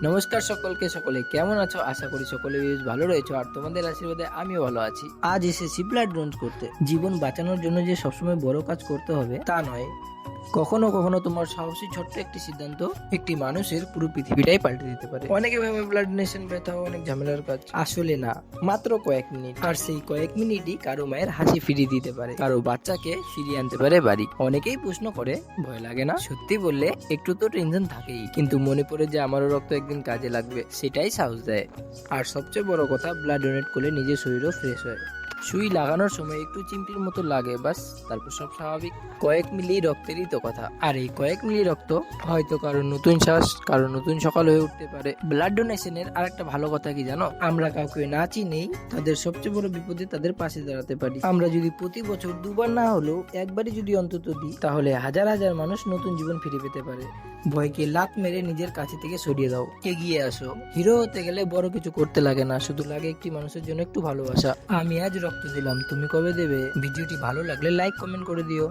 নমস্কার সকলে কেমন আছো? আশা করি সকলে বেশ ভালো রয়েছো, আর তোমাদের আশীর্বাদে আমিও ভালো আছি। আজ এসেছি ব্লাড ডোনেট করতে। জীবন বাঁচানোর জন্য যে সবসময় বড় কাজ করতে হবে তা নয়, কখনো কখনো তোমার সাহসী ছোট্ট একটি সিদ্ধান্ত একটি মানুষের পুরো পৃথিবীটাই পাল্টে দিতে পারে। অনেকে ভাবে ব্লাড ডোনেশন ব্যথা অনেক ঝামেলার কাজ, আসলে না, মাত্র কয়েক মিনিট, আর সেই কয়েক মিনিটই কারো মায়ের হাসি ফিরিয়ে দিতে পারে, কারো বাচ্চাকে ফিরিয়ে আনতে পারে বাড়ি। অনেকেই প্রশ্ন করে, ভয় লাগে না? সত্যি বললে একটু তো টেনশন থাকেই, কিন্তু মনে পড়ে যে আমারও রক্ত একদিন কাজে লাগবে, সেটাই সাহস দেয়। আর সবচেয়ে বড় কথা, ব্লাড ডোনেট করলে নিজের শরীরও ফ্রেশ হয়। সুই লাগানোর সময় একটু চিমটির মতো লাগে, বাস, তারপর সব স্বাভাবিক। কয়েক মিলি রক্তেরই তো কথা, আর এই কয়েক মিলি রক্ত হয়তো কারো নতুন শ্বাস, কারো নতুন সকাল হয়ে উঠতে পারে। ব্লাড ডোনেশনের আর একটা ভালো কথা কি জানো? আমরা কাউকে না চিনেই তাদের সবচেয়ে বড় বিপদে তাদের পাশে দাঁড়াতে পারি। আমরা যদি প্রতি বছর দুবার না হলেও একবারই যদি অন্তত দিই, তাহলে হাজার হাজার মানুষ নতুন জীবন ফিরে পেতে পারে। ভয়কে লাত মেরে নিজের কাছে থেকে সরিয়ে দাও, এগিয়ে আসো। হিরো হতে গেলে বড় কিছু করতে লাগে না, শুধু লাগে একটি মানুষের জন্য একটু ভালোবাসা। আমি আজ রক্ত দিলাম, তুমি কবে দেবে? ভিডিওটি ভালো লাগলে লাইক কমেন্ট করে দিও।